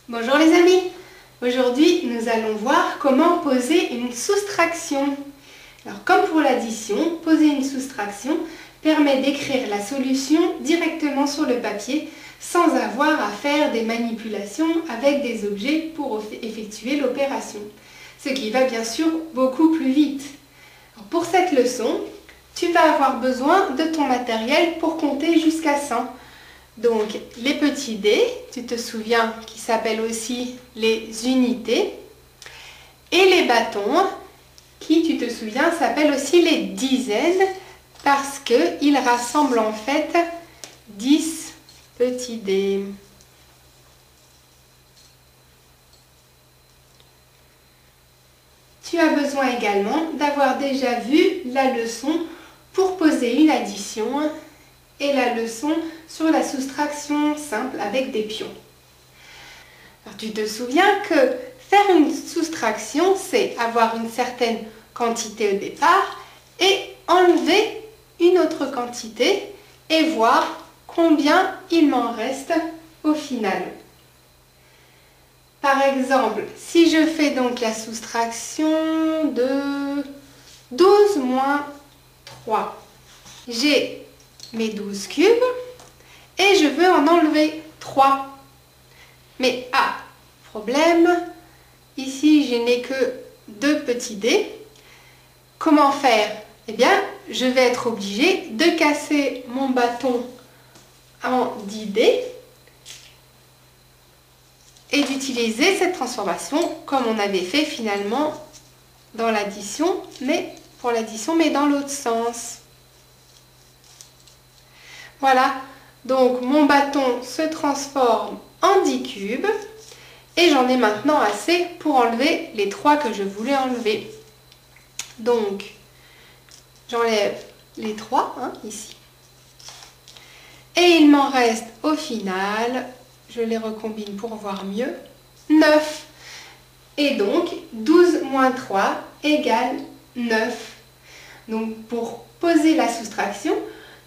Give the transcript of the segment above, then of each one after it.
Bonjour les amis, aujourd'hui nous allons voir comment poser une soustraction. Alors comme pour l'addition, poser une soustraction permet d'écrire la solution directement sur le papier sans avoir à faire des manipulations avec des objets pour effectuer l'opération, ce qui va bien sûr beaucoup plus vite. Alors pour cette leçon, tu vas avoir besoin de ton matériel pour compter jusqu'à 100. Donc les petits dés, tu te souviens, qui s'appellent aussi les unités, et les bâtons, qui, tu te souviens, s'appellent aussi les dizaines, parce qu'ils rassemblent en fait 10 petits dés. Tu as besoin également d'avoir déjà vu la leçon pour poser une addition et la leçon sur la soustraction simple avec des pions. Alors, tu te souviens que faire une soustraction, c'est avoir une certaine quantité au départ et enlever une autre quantité et voir combien il m'en reste au final. Par exemple, si je fais donc la soustraction de 12 moins 3, j'ai mes 12 cubes et je veux en enlever 3. Mais problème, ici je n'ai que 2 petits dés. Comment faire? Eh bien, je vais être obligée de casser mon bâton en 10 dés et d'utiliser cette transformation comme on avait fait finalement dans l'addition, mais pour l'addition, mais dans l'autre sens. Voilà, donc mon bâton se transforme en 10 cubes et j'en ai maintenant assez pour enlever les 3 que je voulais enlever. Donc, j'enlève les 3 ici. Et il m'en reste au final, je les recombine pour voir mieux, 9. Et donc, 12 moins 3 égale 9. Donc, pour poser la soustraction,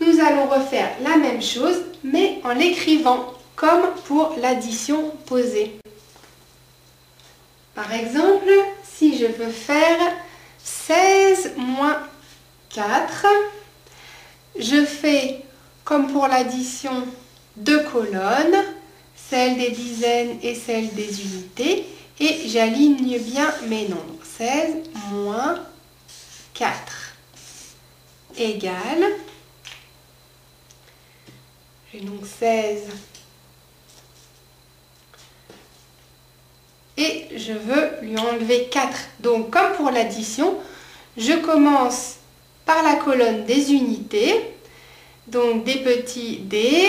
nous allons refaire la même chose, mais en l'écrivant, comme pour l'addition posée. Par exemple, si je veux faire 16 moins 4, je fais, comme pour l'addition, 2 colonnes, celle des dizaines et celle des unités, et j'aligne bien mes nombres. 16 moins 4 égale... J'ai donc 16 et je veux lui enlever 4. Donc comme pour l'addition, je commence par la colonne des unités, donc des petits dés.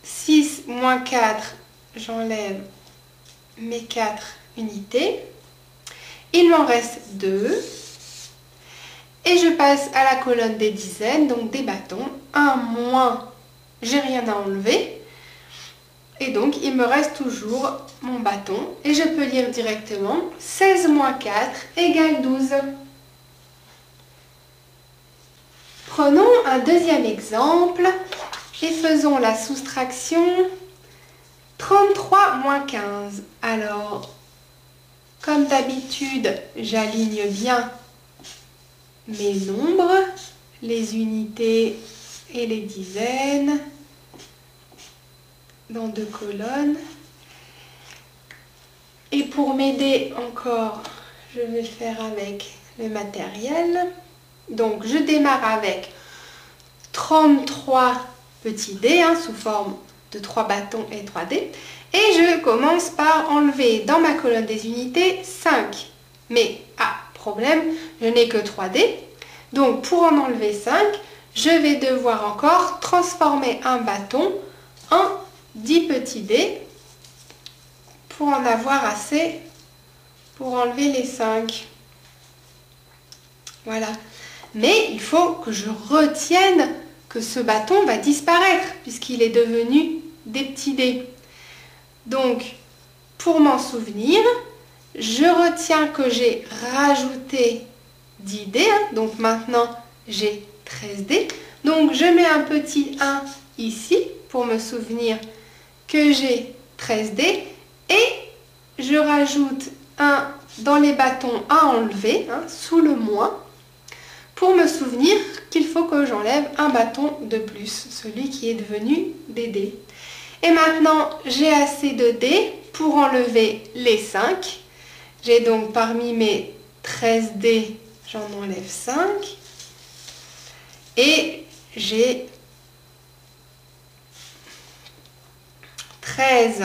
6 moins 4, j'enlève mes 4 unités. Il m'en reste 2. Et je passe à la colonne des dizaines, donc des bâtons. 1 moins, j'ai rien à enlever et donc il me reste toujours mon bâton et je peux lire directement 16 moins 4 égale 12. Prenons un deuxième exemple et faisons la soustraction 33 moins 15. Alors, comme d'habitude, j'aligne bien mes nombres, les unités et les dizaines dans 2 colonnes. Et pour m'aider encore, je vais faire avec le matériel. Donc je démarre avec 33 petits dés sous forme de 3 bâtons et 3 dés. Et je commence par enlever dans ma colonne des unités 5. Mais, problème, je n'ai que 3 dés. Donc pour en enlever 5, je vais devoir encore transformer un bâton en 10 petits dés pour en avoir assez pour enlever les 5. Voilà. Mais il faut que je retienne que ce bâton va disparaître puisqu'il est devenu des petits dés. Donc, pour m'en souvenir, je retiens que j'ai rajouté 10 dés. Donc maintenant, j'ai 13 dés. Donc je mets un petit 1 ici pour me souvenir que j'ai 13 dés et je rajoute un dans les bâtons à enlever, sous le moins, pour me souvenir qu'il faut que j'enlève un bâton de plus, celui qui est devenu des dés. Et maintenant, j'ai assez de dés pour enlever les 5. J'ai donc parmi mes 13 dés, j'en enlève 5. Et j'ai 13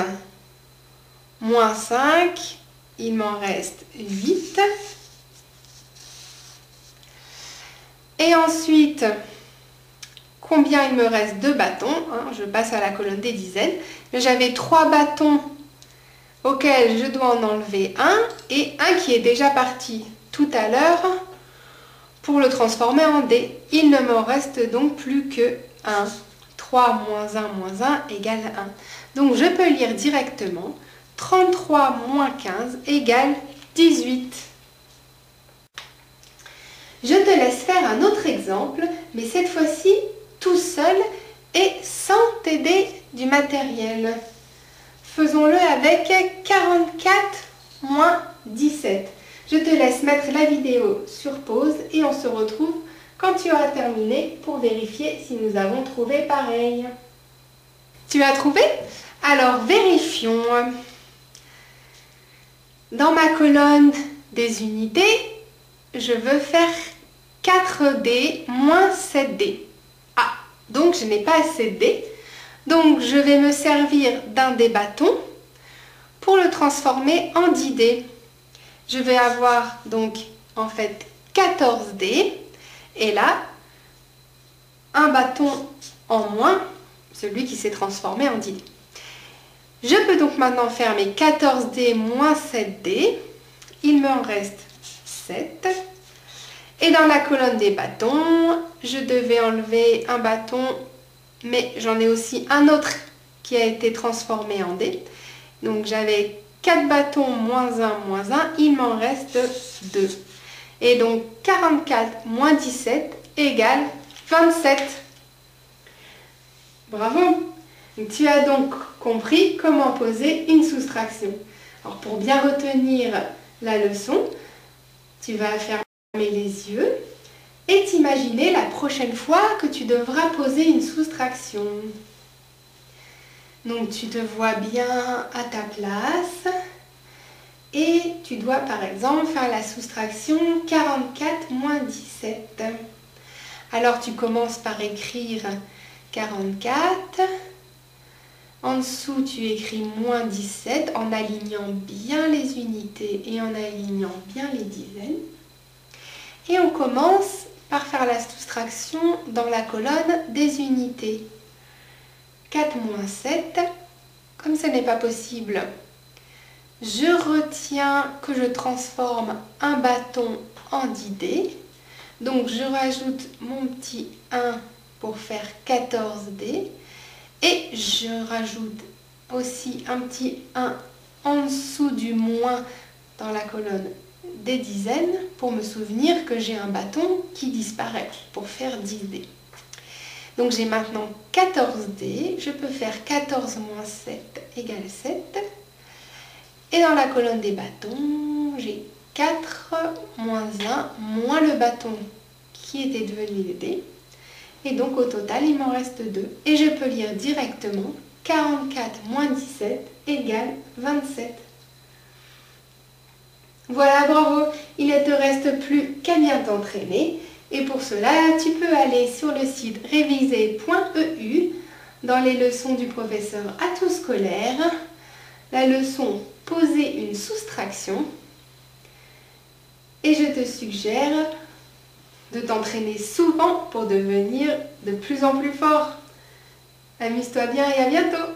moins 5, il m'en reste 8. Et ensuite, combien il me reste de bâtons, je passe à la colonne des dizaines. J'avais 3 bâtons auxquels je dois en enlever un et un qui est déjà parti tout à l'heure pour le transformer en dés. Il ne m'en reste donc plus que 1. 3 moins 1 égale 1. Donc je peux lire directement 33 moins 15 égale 18. Je te laisse faire un autre exemple, mais cette fois-ci tout seul et sans t'aider du matériel. Faisons-le avec 44 moins 17. Je te laisse mettre la vidéo sur pause et on se retrouve quand tu auras terminé pour vérifier si nous avons trouvé pareil. Tu as trouvé? Alors vérifions. Dans ma colonne des unités, je veux faire 4D moins 7D. Ah, donc je n'ai pas assez de D. Donc je vais me servir d'un des bâtons pour le transformer en 10D. Je vais avoir donc en fait 14D et là un bâton en moins, celui qui s'est transformé en 10D. Je peux donc maintenant faire mes 14D moins 7D. Il me en reste 7. Et dans la colonne des bâtons, je devais enlever un bâton, mais j'en ai aussi un autre qui a été transformé en D. Donc j'avais 4 bâtons moins 1, il m'en reste 2. Et donc 44 moins 17 égale 27. Bravo! Tu as donc compris comment poser une soustraction. Alors pour bien retenir la leçon, tu vas fermer les yeux et t'imaginer la prochaine fois que tu devras poser une soustraction. Donc tu te vois bien à ta place et tu dois par exemple faire la soustraction 44 moins 17. Alors tu commences par écrire 44. En dessous, tu écris moins 17 en alignant bien les unités et en alignant bien les dizaines. Et on commence par faire la soustraction dans la colonne des unités. 4 moins 7, comme ce n'est pas possible, je retiens que je transforme un bâton en 10D. Donc je rajoute mon petit 1 pour faire 14D. Et je rajoute aussi un petit 1 en dessous du moins dans la colonne des dizaines pour me souvenir que j'ai un bâton qui disparaît pour faire 10D. Donc j'ai maintenant 14D, je peux faire 14 moins 7 égale 7. Et dans la colonne des bâtons, j'ai 4 moins 1 moins le bâton qui était devenu le D. Et donc au total, il m'en reste 2. Et je peux lire directement 44 moins 17 égale 27. Voilà, bravo! Il ne te reste plus qu'à bien t'entraîner. Et pour cela, tu peux aller sur le site réviser.eu dans les leçons du professeur Atout Scolaire, la leçon Poser une soustraction. Et je te suggère de t'entraîner souvent pour devenir de plus en plus fort. Amuse-toi bien et à bientôt!